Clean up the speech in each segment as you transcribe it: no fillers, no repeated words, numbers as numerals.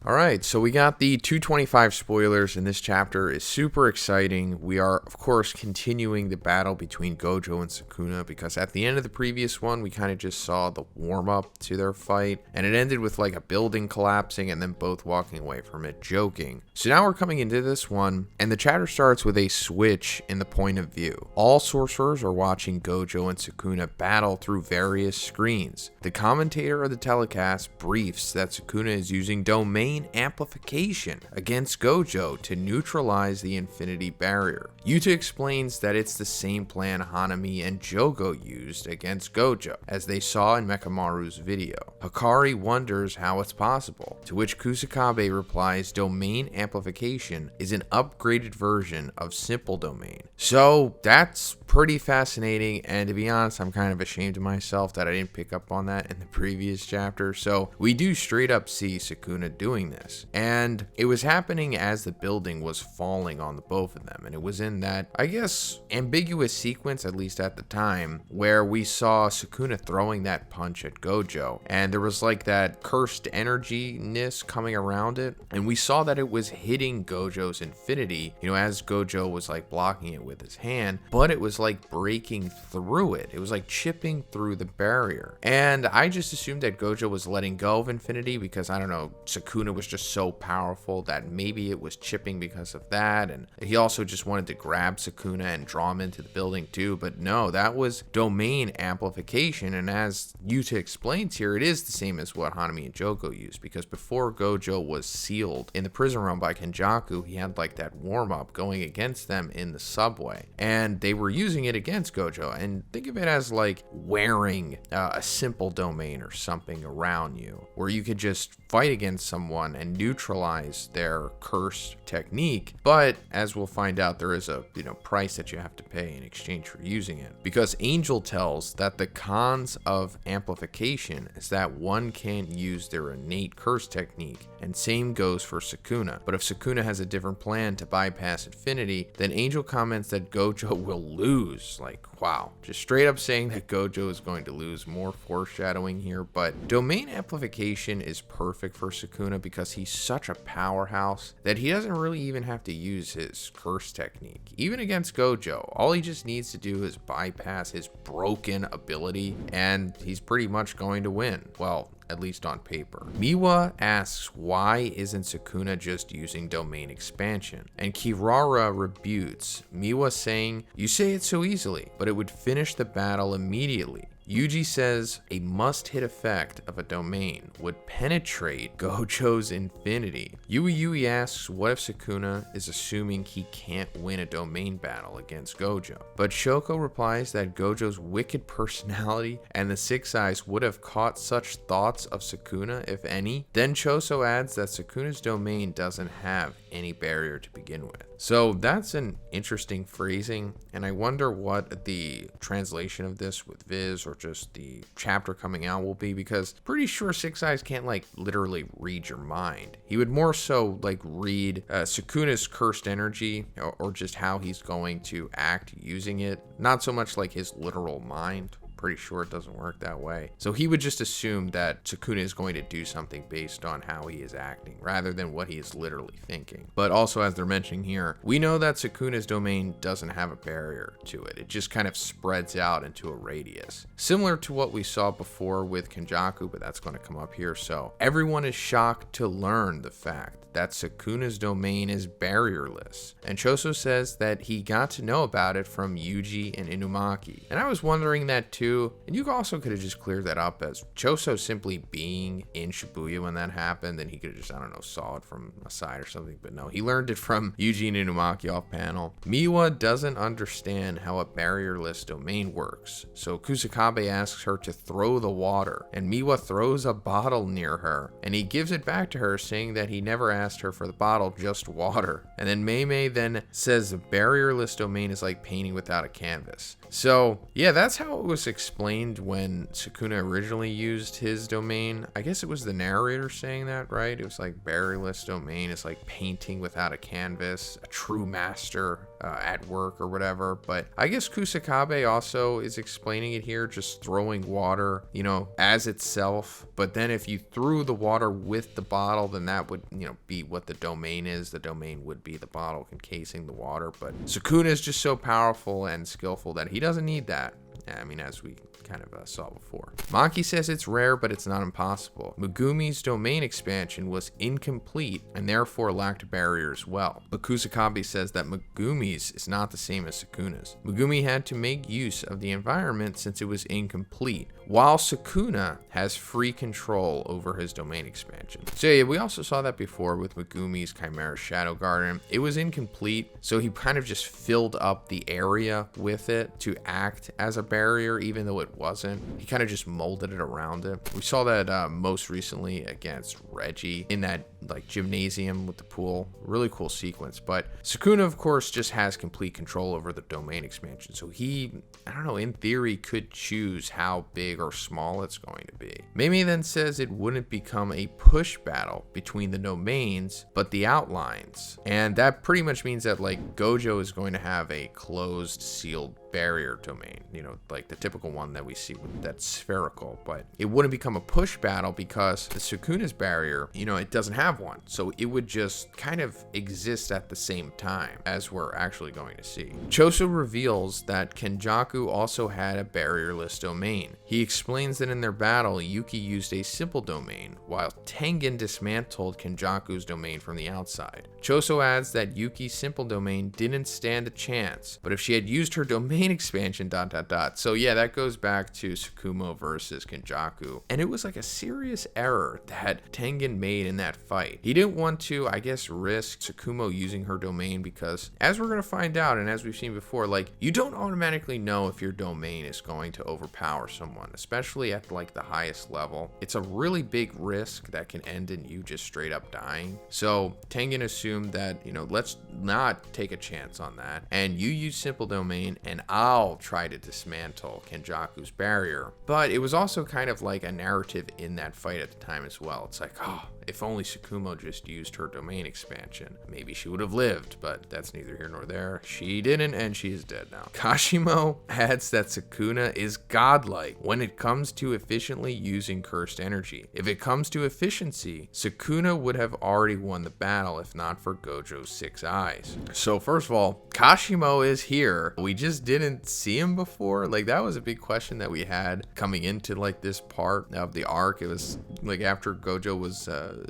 Alright, so we got the 225 spoilers, and this chapter is super exciting. We are, of course, continuing the battle between Gojo and Sukuna, because at the end of the previous one, we kind of just saw the warm-up to their fight, and it ended with like a building collapsing and then both walking away from it, joking. So now we're coming into this one, and the chapter starts with a switch in the point of view. All sorcerers are watching Gojo and Sukuna battle through various screens. The commentator of the telecast briefs that Sukuna is using domain amplification against Gojo to neutralize the infinity barrier. Yuta explains that it's the same plan Hanami and Jogo used against Gojo, as they saw in Mekamaru's video. Hikari wonders how it's possible, to which Kusakabe replies domain amplification is an upgraded version of simple domain. So that's pretty fascinating, and to be honest, I'm kind of ashamed of myself that I didn't pick up on that in the previous chapter. So we do straight up see Sukuna doing this, and it was happening as the building was falling on the both of them, and it was in that, I guess, ambiguous sequence, at least at the time, where we saw Sukuna throwing that punch at Gojo, and there was like that cursed energy-ness coming around it, and we saw that it was hitting Gojo's infinity, as Gojo was like blocking it with his hand, but it was like breaking through it. It was like chipping through the barrier, and I just assumed that Gojo was letting go of infinity because, I don't know, Sukuna was just so powerful that maybe it was chipping because of that, and he also just wanted to grab Sukuna and draw him into the building too. But no, that was domain amplification, and as Yuta explains here, it is the same as what Hanami and Jogo used, because before Gojo was sealed in the prison realm by Kenjaku, he had like that warm-up going against them in the subway, and they were using it against Gojo. And think of it as like wearing a simple domain or something around you, where you could just fight against someone and neutralize their cursed technique. But as we'll find out, there is a price that you have to pay in exchange for using it, because Angel tells that the cons of amplification is that one can't use their innate curse technique, and same goes for Sukuna. But if Sukuna has a different plan to bypass infinity, then Angel comments that Gojo will lose. Like, wow, just straight up saying that Gojo is going to lose. More foreshadowing here, but domain amplification is perfect for Sukuna because he's such a powerhouse that he doesn't really even have to use his curse technique. Even against Gojo, all he just needs to do is bypass his broken ability, and he's pretty much going to win. Well, at least on paper. Miwa asks why isn't Sukuna just using domain expansion, and Kirara rebutes Miwa, saying, "You say it so easily, but it would finish the battle immediately." Yuji says a must-hit effect of a domain would penetrate Gojo's infinity. Yui asks what if Sukuna is assuming he can't win a domain battle against Gojo, but Shoko replies that Gojo's wicked personality and the Six Eyes would have caught such thoughts of Sukuna, if any. Then Choso adds that Sukuna's domain doesn't have any barrier to begin with. So that's an interesting phrasing, and I wonder what the translation of this with Viz or just the chapter coming out will be, because pretty sure Six Eyes can't like literally read your mind. He would more so like read Sukuna's cursed energy, or just how he's going to act using it, not so much like his literal mind. Pretty sure it doesn't work that way. So he would just assume that Sukuna is going to do something based on how he is acting, rather than what he is literally thinking. But also, as they're mentioning here, we know that Sukuna's domain doesn't have a barrier to it. It just kind of spreads out into a radius, similar to what we saw before with Kenjaku, but that's going to come up here. So everyone is shocked to learn the fact that Sukuna's domain is barrierless, and Choso says that he got to know about it from Yuji and Inumaki. And I was wondering that too, and you also could have just cleared that up as Choso simply being in Shibuya when that happened, and he could have just, I don't know, saw it from a side or something, but no, he learned it from Yuji and Inumaki off panel. Miwa doesn't understand how a barrierless domain works, so Kusakabe asks her to throw the water, and Miwa throws a bottle near her, and he gives it back to her, saying that he never asked her for the bottle, just water. And then Mei then says the barrierless domain is like painting without a canvas. So yeah, that's how it was explained when Sukuna originally used his domain. I guess it was the narrator saying that, right? It was like barrierless domain is like painting without a canvas, a true master at work or whatever. But I guess Kusakabe also is explaining it here, just throwing water, you know, as itself. But then if you threw the water with the bottle, then that would, you know, be what the domain is. The domain would be the bottle encasing the water. But Sukuna is just so powerful and skillful that he doesn't need that. I mean, as we kind of saw before. Maki says it's rare, but it's not impossible. Megumi's domain expansion was incomplete and therefore lacked barrier as well. But Kusakabe says that Megumi's is not the same as Sukuna's. Megumi had to make use of the environment since it was incomplete, while Sukuna has free control over his domain expansion. So yeah, we also saw that before with Megumi's Chimera Shadow Garden. It was incomplete, so he kind of just filled up the area with it to act as a barrier, even though it wasn't. He kind of just molded it around it. We saw that most recently against Reggie in that like gymnasium with the pool. Really cool sequence. But Sukuna, of course, just has complete control over the domain expansion. So he, I don't know, in theory could choose how big or small it's going to be. Mimi then says it wouldn't become a push battle between the domains, but the outlines. And that pretty much means that like Gojo is going to have a closed, sealed barrier domain, you know, like the typical one that we see with that spherical, but it wouldn't become a push battle because the Sukuna's barrier, you know, it doesn't have one. So it would just kind of exist at the same time, as we're actually going to see. Choso reveals that Kenjaku also had a barrierless domain. He explains that in their battle, Yuki used a simple domain, while Tengen dismantled Kenjaku's domain from the outside. Choso adds that Yuki's simple domain didn't stand a chance, but if she had used her domain expansion ... So yeah, that goes back to Tsukumo versus Kenjaku, and it was like a serious error that Tengen made in that fight. He didn't want to, I guess, risk Tsukumo using her domain because, as we're going to find out and as we've seen before, like, you don't automatically know if your domain is going to overpower someone, especially at like the highest level. It's a really big risk that can end in you just straight up dying. So Tengen assumed that, you know, let's not take a chance on that, and you use simple domain and I'll try to dismantle Kenjaku's barrier. But it was also kind of like a narrative in that fight at the time as well. It's like, oh, if only Tsukumo just used her domain expansion, maybe she would have lived, but that's neither here nor there. She didn't, and she is dead now. Kashimo adds that Sukuna is godlike when it comes to efficiently using cursed energy. If it comes to efficiency, Sukuna would have already won the battle if not for Gojo's 6 eyes. So first of all, Kashimo is here. We just didn't see him before. Like, that was a big question that we had coming into like this part of the arc. It was like after Gojo was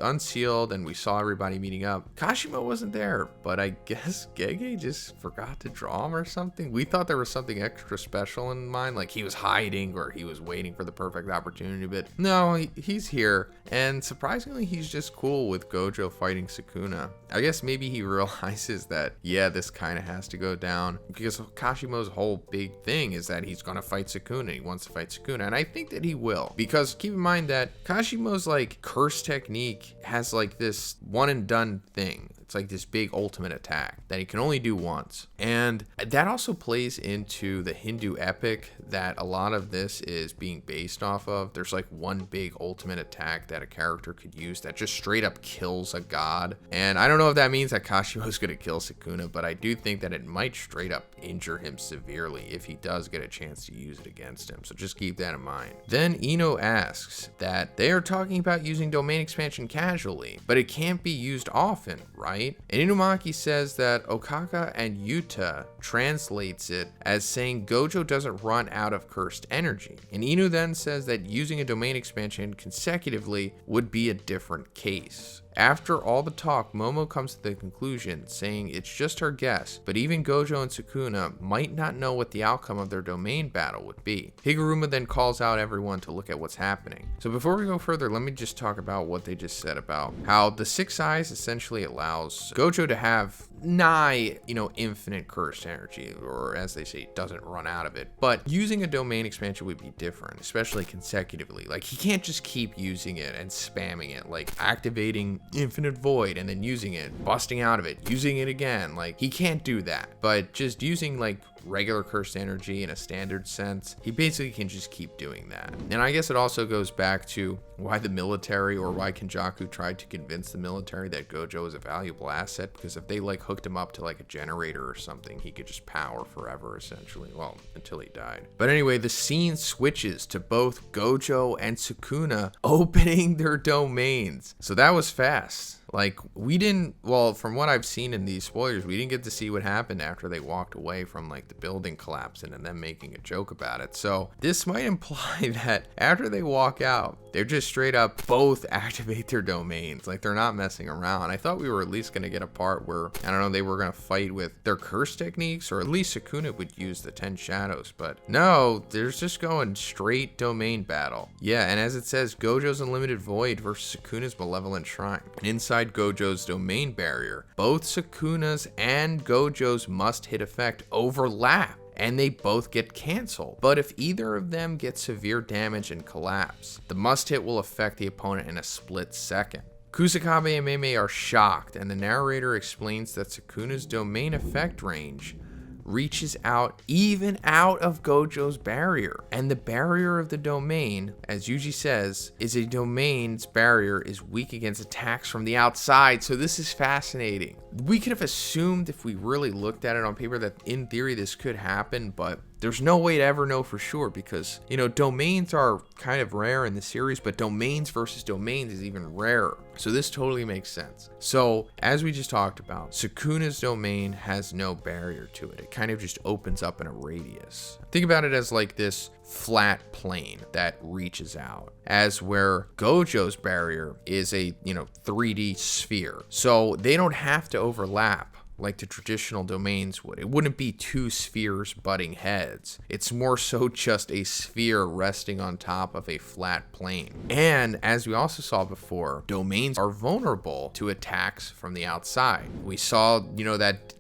unsealed and we saw everybody meeting up, Kashimo wasn't there, but I guess Gege just forgot to draw him or something. We thought there was something extra special in mind, like he was hiding or he was waiting for the perfect opportunity, but no, he's here, and surprisingly he's just cool with Gojo fighting Sukuna. I guess maybe he realizes that, yeah, this kind of has to go down, because Kashimo's whole big thing is that he's gonna fight Sukuna. He wants to fight Sukuna, and I think that he will, because keep in mind that Kashimo's like curse technique has like this one and done thing. It's like this big ultimate attack that he can only do once. And that also plays into the Hindu epic that a lot of this is being based off of. There's like one big ultimate attack that a character could use that just straight up kills a god. And I don't know if that means that Kashimo's going to kill Sukuna, but I do think that it might straight up injure him severely if he does get a chance to use it against him. So just keep that in mind. Then Ino asks that they are talking about using domain expansion casually, but it can't be used often, right? And Inumaki says that Okaka and Yuta translates it as saying Gojo doesn't run out of cursed energy. And Inu then says that using a domain expansion consecutively would be a different case. After all the talk, Momo comes to the conclusion, saying it's just her guess, but even Gojo and Sukuna might not know what the outcome of their domain battle would be. Higuruma then calls out everyone to look at what's happening. So before we go further, let me just talk about what they just said about how the 6 eyes essentially allows Gojo to have nigh, infinite cursed energy, or as they say, doesn't run out of it. But using a domain expansion would be different, especially consecutively. Like, he can't just keep using it and spamming it, like activating infinite void and then using it, busting out of it, using it again. Like, he can't do that. But just using like regular cursed energy in a standard sense, he basically can just keep doing that. And I guess it also goes back to why the military, or why Kenjaku tried to convince the military that Gojo is a valuable asset, because if they like hooked him up to like a generator or something, he could just power forever, essentially. Well, until he died. But anyway, the scene switches to both Gojo and Sukuna opening their domains. So that was fast. Like, from what I've seen in these spoilers, we didn't get to see what happened after they walked away from like the building collapsing and then making a joke about it. So this might imply that after they walk out, they're just straight up both activate their domains. Like, they're not messing around. I thought we were at least going to get a part where, I don't know, they were going to fight with their curse techniques, or at least Sukuna would use the 10 shadows. But no, they're just going straight domain battle. Yeah, and as it says, Gojo's Unlimited Void versus Sukuna's Malevolent Shrine. And inside Gojo's domain barrier, both Sukuna's and Gojo's must-hit effect overlap, and they both get canceled. But if either of them gets severe damage and collapse, the must-hit will affect the opponent in a split second. Kusakabe and Meme are shocked, and the narrator explains that Sukuna's domain effect range reaches out even out of Gojo's barrier. And the barrier of the domain, as Yuji says, is a domain's barrier is weak against attacks from the outside. So this is fascinating. We could have assumed, if we really looked at it on paper, that in theory this could happen, but there's no way to ever know for sure, because, domains are kind of rare in the series, but domains versus domains is even rarer. So this totally makes sense. So as we just talked about, Sukuna's domain has no barrier to it. It kind of just opens up in a radius. Think about it as like this flat plane that reaches out, as where Gojo's barrier is a 3D sphere. So they don't have to overlap like the traditional domains would. It wouldn't be two spheres butting heads. It's more so just a sphere resting on top of a flat plane. And as we also saw before, domains are vulnerable to attacks from the outside. We saw, that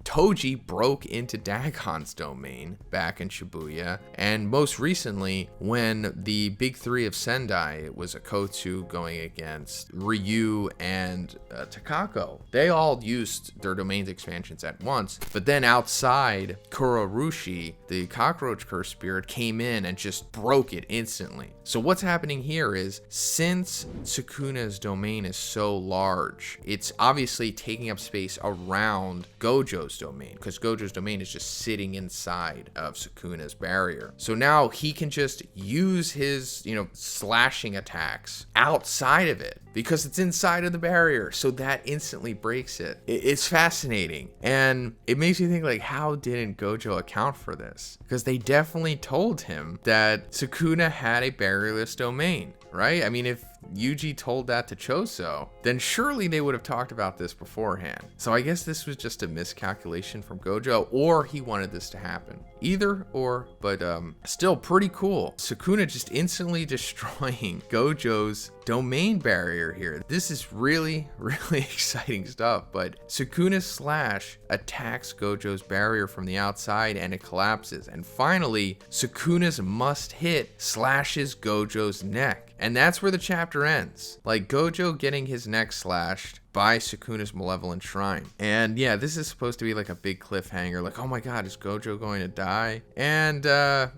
Toji broke into Dagon's domain back in Shibuya, and most recently when the big three of Sendai, it was Akotsu going against Ryu and Takako, they all used their domains expansions at once, but then outside, Kurorushi, the cockroach curse spirit, came in and just broke it instantly. So what's happening here is, since Sukuna's domain is so large, it's obviously taking up space around Gojo's domain, because Gojo's domain is just sitting inside of Sukuna's barrier. So now he can just use his, slashing attacks outside of it, because it's inside of the barrier. So that instantly breaks it. It's fascinating. And it makes you think, like, how didn't Gojo account for this? Because they definitely told him that Sukuna had a barrierless domain, right? I mean, if Yuji told that to Choso, then surely they would have talked about this beforehand. So I guess this was just a miscalculation from Gojo, or he wanted this to happen. Either or, but still pretty cool. Sukuna just instantly destroying Gojo's domain barrier here. This is really, really exciting stuff. But Sukuna's slash attacks Gojo's barrier from the outside and it collapses. And finally, Sukuna's must hit slashes Gojo's neck. And that's where the chapter ends. Like, Gojo getting his neck slashed by Sukuna's Malevolent Shrine. And yeah, this is supposed to be like a big cliffhanger, like, oh my god, is Gojo going to die? And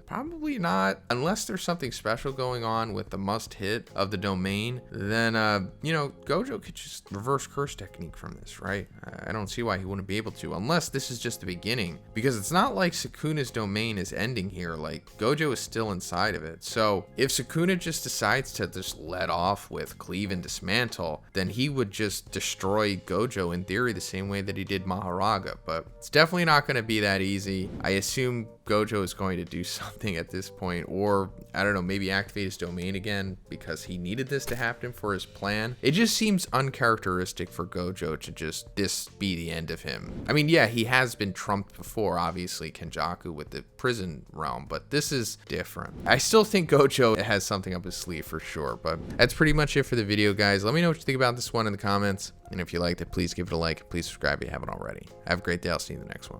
probably not, unless there's something special going on with the must hit of the domain. Then Gojo could just reverse curse technique from this, right? I don't see why he wouldn't be able to, unless this is just the beginning, because it's not like Sukuna's domain is ending here. Like, Gojo is still inside of it. So if Sukuna just decides to just let off with Cleave and Dismantle, then he would just destroy Gojo in theory the same way that he did Maharaga. But it's definitely not going to be that easy. I assume Gojo is going to do something at this point, or I don't know, maybe activate his domain again because he needed this to happen for his plan. It just seems uncharacteristic for Gojo to just this be the end of him. I mean, yeah, he has been trumped before, obviously, Kenjaku with the prison realm, but this is different. I still think Gojo has something up his sleeve for sure, but that's pretty much it for the video, guys. Let me know what you think about this one in the comments, and if you liked it, please give it a like. Please subscribe if you haven't already. Have a great day. I'll see you in the next one.